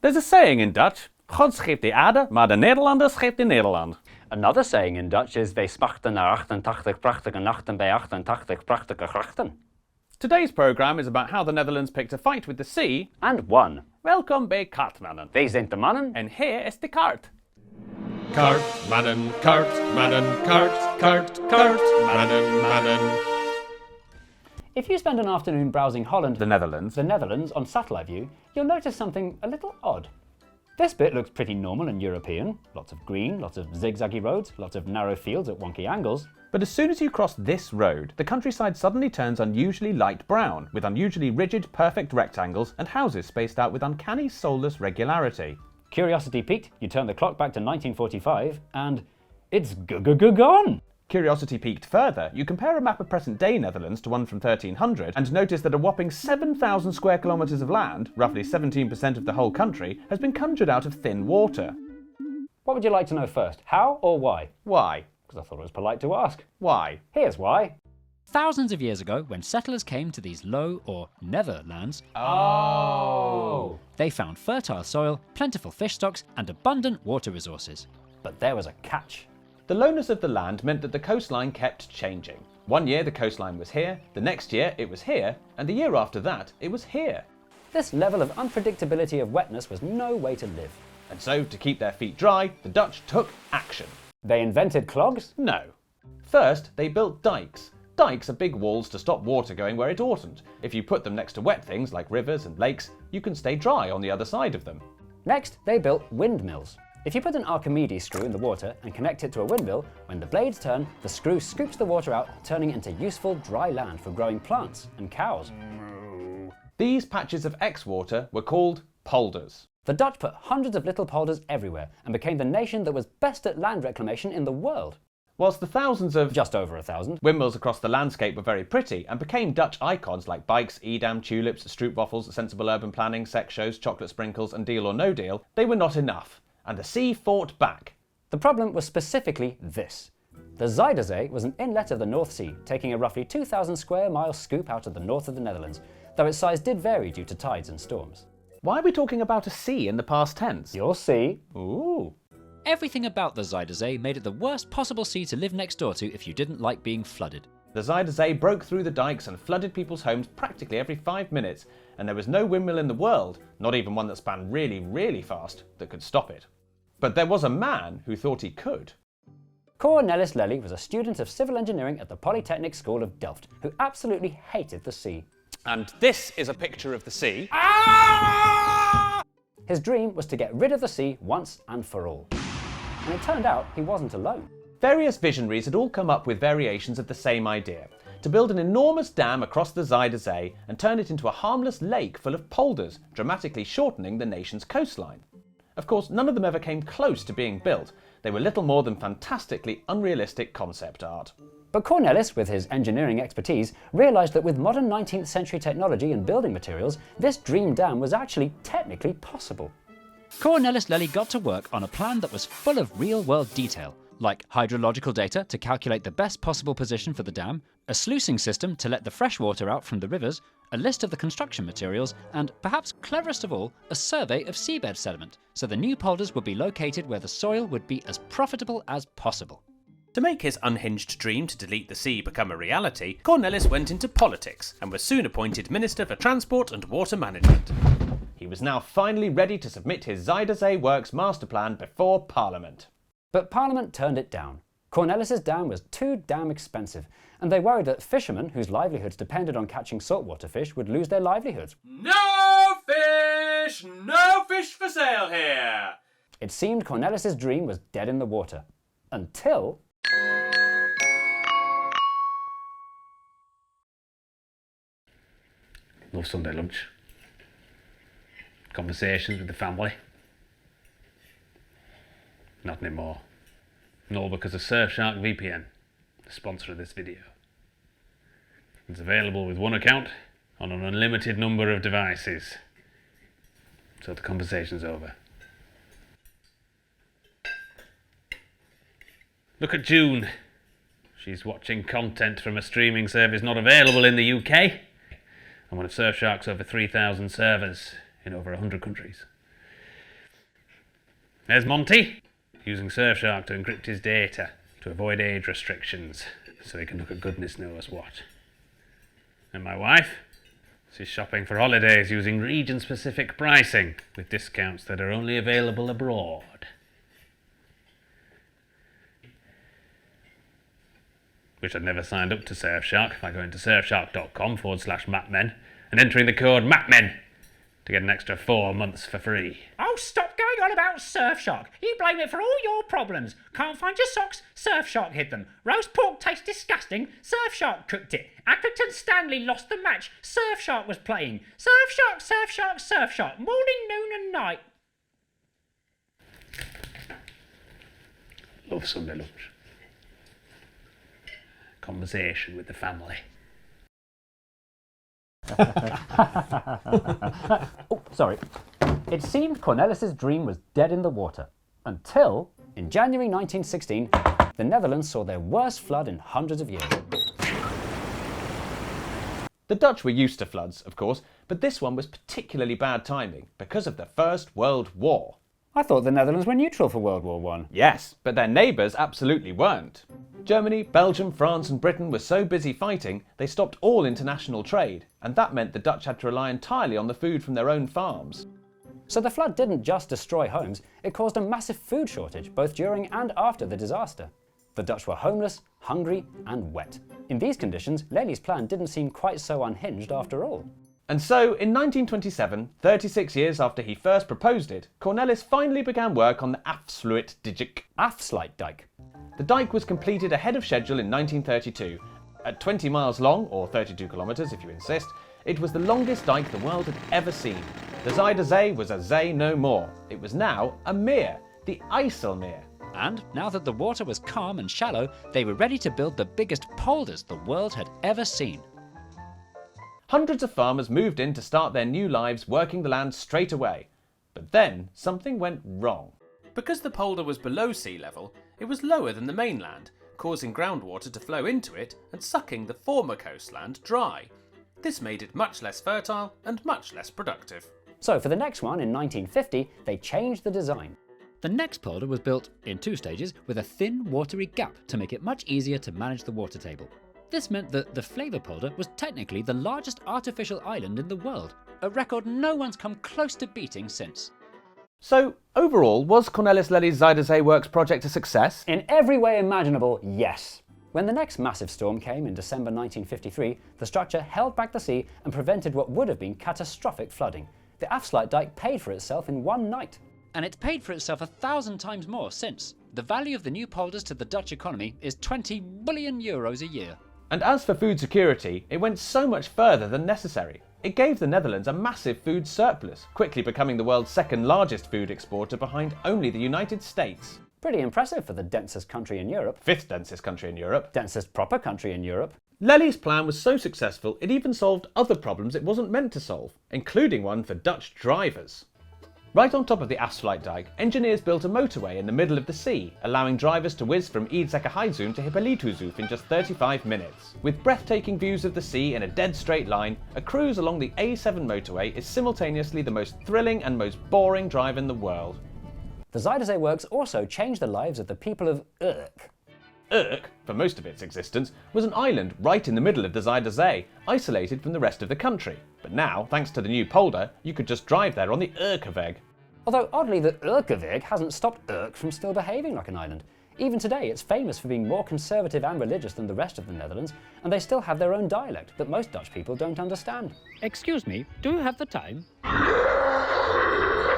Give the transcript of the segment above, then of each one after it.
There's a saying in Dutch, God schept de aarde, maar de Nederlander schept in Nederland. Another saying in Dutch is wij smachten naar 88 prachtige nachten bij 88 prachtige grachten. Today's programme is about how the Netherlands picked a fight with the sea And won. Welkom bij Kaartmannen. Wij zijn de mannen. And here is the kaart. Kaartmannen, kaartmannen, kaartmannen, mannen. If you spend an afternoon browsing Holland, The Netherlands. on satellite view, you'll notice something a little odd. This bit looks pretty normal and European. Lots of green, lots of zigzaggy roads, lots of narrow fields at wonky angles. But as soon as you cross this road, the countryside suddenly turns unusually light brown, with unusually rigid, perfect rectangles and houses spaced out with uncanny, soulless regularity. Curiosity piqued, you turn the clock back to 1945 and it's gone! Curiosity peaked further, you compare a map of present-day Netherlands to one from 1300 and notice that a whopping 7,000 square kilometres of land, roughly 17% of the whole country, has been conjured out of thin water. What would you like to know first, how or why? Why? Because I thought it was polite to ask. Why? Here's why. Thousands of years ago, when settlers came to these low or never lands, they found fertile soil, plentiful fish stocks, and abundant water resources. But there was a catch. The lowness of the land meant that the coastline kept changing. One year the coastline was here, the next year it was here, and the year after that it was here. This level of unpredictability of wetness was no way to live. And so, to keep their feet dry, the Dutch took action. They invented clogs? No. First, they built dikes. Dikes are big walls to stop water going where it oughtn't. If you put them next to wet things like rivers and lakes, you can stay dry on the other side of them. Next, they built windmills. If you put an Archimedes screw in the water and connect it to a windmill, when the blades turn, the screw scoops the water out, turning it into useful dry land for growing plants and cows. These patches of X-water were called polders. The Dutch put hundreds of little polders everywhere and became the nation that was best at land reclamation in the world. Whilst the thousands of Just over 1,000. windmills across the landscape were very pretty and became Dutch icons like bikes, Edam, tulips, stroopwafels, sensible urban planning, sex shows, chocolate sprinkles and Deal or No Deal, they were not enough. And the sea fought back. The problem was specifically this. The Zuiderzee was an inlet of the North Sea, taking a roughly 2,000 square mile scoop out of the north of the Netherlands, though its size did vary due to tides and storms. Why are we talking about a sea in the past tense? You'll see. Ooh. Everything about the Zuiderzee made it the worst possible sea to live next door to if you didn't like being flooded. The Zuiderzee broke through the dikes and flooded people's homes practically every 5 minutes, and there was no windmill in the world, not even one that span really, really fast, that could stop it. But there was a man who thought he could. Cornelis Lely was a student of civil engineering at the Polytechnic School of Delft, who absolutely hated the sea. And this is a picture of the sea. His dream was to get rid of the sea once and for all. And it turned out he wasn't alone. Various visionaries had all come up with variations of the same idea, to build an enormous dam across the Zuiderzee and turn it into a harmless lake full of polders, dramatically shortening the nation's coastline. Of course, none of them ever came close to being built. They were little more than fantastically unrealistic concept art. But Cornelis, with his engineering expertise, realised that with modern 19th century technology and building materials, this dream dam was actually technically possible. Cornelis Lely got to work on a plan that was full of real-world detail, like hydrological data to calculate the best possible position for the dam, a sluicing system to let the fresh water out from the rivers, a list of the construction materials, and, perhaps cleverest of all, a survey of seabed sediment, so the new polders would be located where the soil would be as profitable as possible. To make his unhinged dream to delete the sea become a reality, Cornelis went into politics and was soon appointed Minister for Transport and Water Management. He was now finally ready to submit his Zuiderzee Works master plan before Parliament. But Parliament turned it down. Cornelis's dam was too damn expensive, and they worried that fishermen whose livelihoods depended on catching saltwater fish would lose their livelihoods. No fish for sale here. It seemed Cornelis's dream was dead in the water. Until... Love Sunday lunch. Conversations with the family. Not anymore. All because of Surfshark VPN, the sponsor of this video. It's available with one account on an unlimited number of devices. So the conversation's over. Look at June. She's watching content from a streaming service not available in the UK, and one of Surfshark's over 3,000 servers in over 100 countries. There's Monty, using Surfshark to encrypt his data to avoid age restrictions, so he can look at goodness knows what. And my wife, she's shopping for holidays using region-specific pricing with discounts that are only available abroad. Wish I'd never signed up to Surfshark by going to surfshark.com/mapmen and entering the code MAPMEN to get an extra 4 months for free. Oh, stop going on about Surfshark. You blame it for all your problems. Can't find your socks? Surfshark hid them. Roast pork tastes disgusting. Surfshark cooked it. Accrington Stanley lost the match. Surfshark was playing. Surfshark, Surfshark, Surfshark. Morning, noon and night. Love Sunday lunch. Conversation with the family. Oh, sorry. It seemed Cornelis's dream was dead in the water until, in January 1916, the Netherlands saw their worst flood in hundreds of years. The Dutch were used to floods, of course, but this one was particularly bad timing because of the First World War. I thought the Netherlands were neutral for World War I. Yes, but their neighbours absolutely weren't. Germany, Belgium, France and Britain were so busy fighting, they stopped all international trade, and that meant the Dutch had to rely entirely on the food from their own farms. So the flood didn't just destroy homes, it caused a massive food shortage both during and after the disaster. The Dutch were homeless, hungry and wet. In these conditions, Lely's plan didn't seem quite so unhinged after all. And so, in 1927, 36 years after he first proposed it, Cornelis finally began work on the Afsluitdijk. The dike was completed ahead of schedule in 1932. At 20 miles long, or 32 kilometres if you insist, it was the longest dike the world had ever seen. The Zuider Zee was a zee no more. It was now a mere, the IJsselmeer. And now that the water was calm and shallow, they were ready to build the biggest polders the world had ever seen. Hundreds of farmers moved in to start their new lives working the land straight away. But then something went wrong. Because the polder was below sea level, it was lower than the mainland, causing groundwater to flow into it and sucking the former coastland dry. This made it much less fertile and much less productive. So for the next one in 1950, they changed the design. The next polder was built in 2 stages with a thin, watery gap to make it much easier to manage the water table. This meant that the Flavor polder was technically the largest artificial island in the world, a record no one's come close to beating since. So, overall, was Cornelis Lely's Zuider Zee Works project a success? In every way imaginable, yes. When the next massive storm came in December 1953, the structure held back the sea and prevented what would have been catastrophic flooding. The Afsluitdijk paid for itself in one night. And it's paid for itself 1,000 times more since. The value of the new polders to the Dutch economy is €20 billion a year. And as for food security, it went so much further than necessary. It gave the Netherlands a massive food surplus, quickly becoming the world's second largest food exporter behind only the United States. Pretty impressive for the densest country in Europe. 5th densest country in Europe. Densest proper country in Europe. Lely's plan was so successful it even solved other problems it wasn't meant to solve, including one for Dutch drivers. Right on top of the Afsluitdijk, engineers built a motorway in the middle of the sea, allowing drivers to whiz from Iedzekkerheidszoom to Hippolytuzhoef in just 35 minutes. With breathtaking views of the sea in a dead straight line, a cruise along the A7 motorway is simultaneously the most thrilling and most boring drive in the world. The Zuider Zee Works also changed the lives of the people of Urk. Urk, for most of its existence, was an island right in the middle of the Zuider Zee, isolated from the rest of the country. But now, thanks to the new polder, you could just drive there on the Urkeweg. Although oddly, the Urkeweg hasn't stopped Urk from still behaving like an island. Even today, it's famous for being more conservative and religious than the rest of the Netherlands, and they still have their own dialect that most Dutch people don't understand. Excuse me, do you have the time?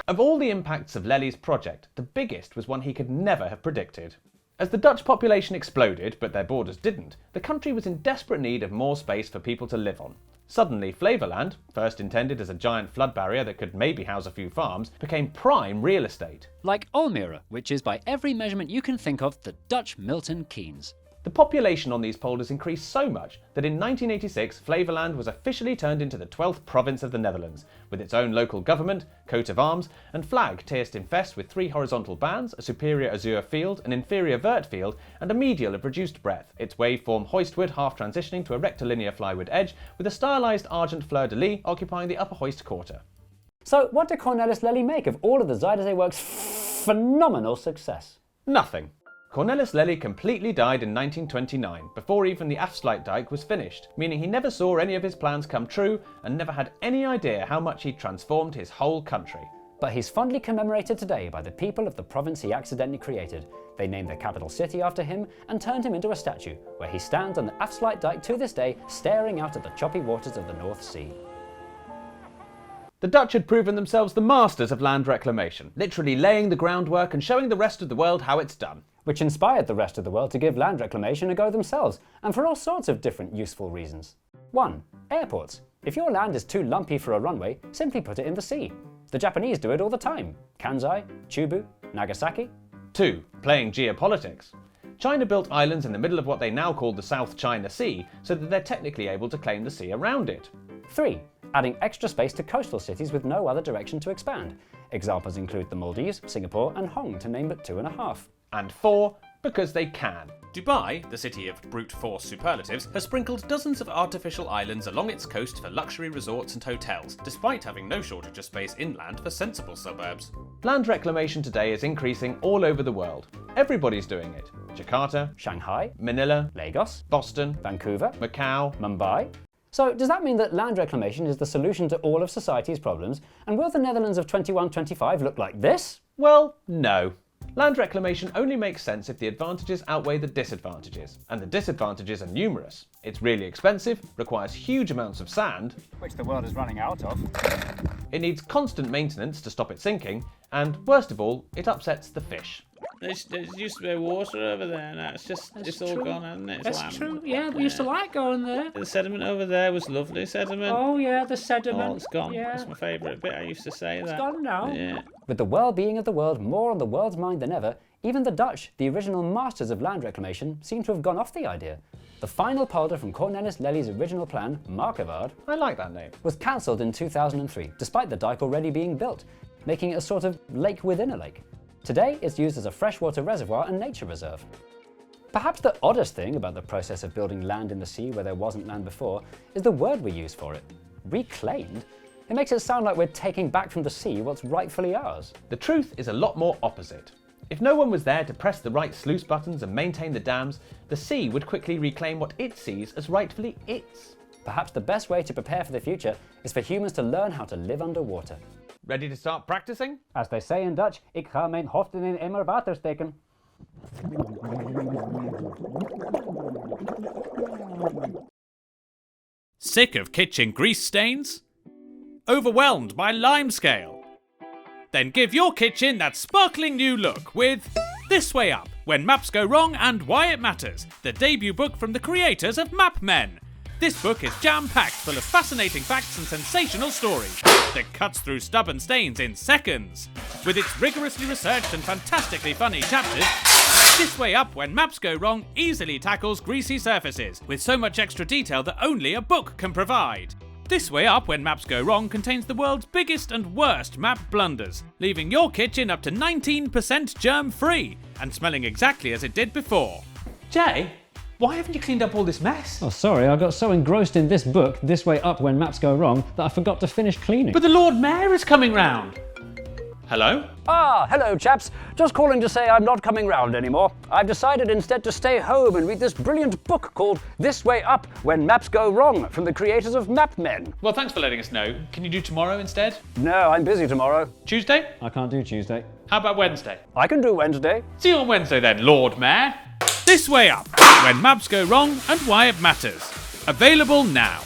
Of all the impacts of Lely's project, the biggest was one he could never have predicted. As the Dutch population exploded, but their borders didn't, the country was in desperate need of more space for people to live on. Suddenly, Flevoland, first intended as a giant flood barrier that could maybe house a few farms, became prime real estate. Like Almere, which is by every measurement you can think of the Dutch Milton Keynes. The population on these polders increased so much that in 1986 Flevoland was officially turned into the 12th province of the Netherlands, with its own local government, coat of arms, and flag terced in fest with 3 horizontal bands, a superior azure field, an inferior vert field, and a medial of reduced breadth, its waveform hoistwood half transitioning to a rectilinear flywood edge, with a stylised argent fleur-de-lis occupying the upper hoist quarter. So what did Cornelis Lely make of all of the Zuider Zee Works phenomenal success. Nothing. Cornelis Lely completely died in 1929, before even the Afsluitdijk was finished, meaning he never saw any of his plans come true and never had any idea how much he'd transformed his whole country. But he's fondly commemorated today by the people of the province he accidentally created. They named their capital city after him and turned him into a statue, where he stands on the Afsluitdijk to this day, staring out at the choppy waters of the North Sea. The Dutch had proven themselves the masters of land reclamation, literally laying the groundwork and showing the rest of the world how it's done. Which inspired the rest of the world to give land reclamation a go themselves, and for all sorts of different useful reasons. 1. Airports. If your land is too lumpy for a runway, simply put it in the sea. The Japanese do it all the time. Kansai, Chubu, Nagasaki. 2. Playing geopolitics. China built islands in the middle of what they now call the South China Sea, so that they're technically able to claim the sea around it. 3. Adding extra space to coastal cities with no other direction to expand. Examples include the Maldives, Singapore and Hong, to name but 2.5. And 4. Because they can. Dubai, the city of brute force superlatives, has sprinkled dozens of artificial islands along its coast for luxury resorts and hotels, despite having no shortage of space inland for sensible suburbs. Land reclamation today is increasing all over the world. Everybody's doing it. Jakarta, Shanghai, Manila, Lagos, Boston, Vancouver, Macau. Mumbai. So does that mean that land reclamation is the solution to all of society's problems? And will the Netherlands of 2125 look like this? Well, no. Land reclamation only makes sense if the advantages outweigh the disadvantages, and the disadvantages are numerous. It's really expensive, requires huge amounts of sand, Which the world is running out of. it needs constant maintenance to stop it sinking, and worst of all, it upsets the fish. There used to be water over there, now it's all gone, hasn't it? It's That's land. true, yeah, we used to like going there. The sediment over there was lovely sediment. Oh yeah, the sediment. Oh, it's gone. Yeah. That's my favourite bit. I used to say that. It's gone now. Yeah. With the well-being of the world more on the world's mind than ever, even the Dutch, the original masters of land reclamation, seem to have gone off the idea. The final polder from Cornelis Lely's original plan, Markevaard, I like that name. was cancelled in 2003, despite the dike already being built, making it a sort of lake within a lake. Today, it's used as a freshwater reservoir and nature reserve. Perhaps the oddest thing about the process of building land in the sea where there wasn't land before is the word we use for it. Reclaimed? It makes it sound like we're taking back from the sea what's rightfully ours. The truth is a lot more opposite. If no one was there to press the right sluice buttons and maintain the dams, the sea would quickly reclaim what it sees as rightfully its. Perhaps the best way to prepare for the future is for humans to learn how to live underwater. Ready to start practicing? As they say in Dutch, ik ga mijn hoofd in een emmer water steken. Sick of kitchen grease stains? Overwhelmed by limescale? Then give your kitchen that sparkling new look with This Way Up, When Maps Go Wrong and Why It Matters, the debut book from the creators of Map Men. This book is jam-packed full of fascinating facts and sensational stories that cuts through stubborn stains in seconds. With its rigorously researched and fantastically funny chapters, This Way Up When Maps Go Wrong easily tackles greasy surfaces with so much extra detail that only a book can provide. This Way Up When Maps Go Wrong contains the world's biggest and worst map blunders, leaving your kitchen up to 19% germ-free and smelling exactly as it did before. Jay, why haven't you cleaned up all this mess? Oh, sorry, I got so engrossed in this book, This Way Up When Maps Go Wrong, that I forgot to finish cleaning. But the Lord Mayor is coming round. Hello? Ah, hello chaps. Just calling to say I'm not coming round anymore. I've decided instead to stay home and read this brilliant book called This Way Up When Maps Go Wrong from the creators of Map Men. Well, thanks for letting us know. Can you do tomorrow instead? No, I'm busy tomorrow. Tuesday? I can't do Tuesday. How about Wednesday? I can do Wednesday. See you on Wednesday then, Lord Mayor. This Way Up, When Maps Go Wrong and Why It Matters. Available now.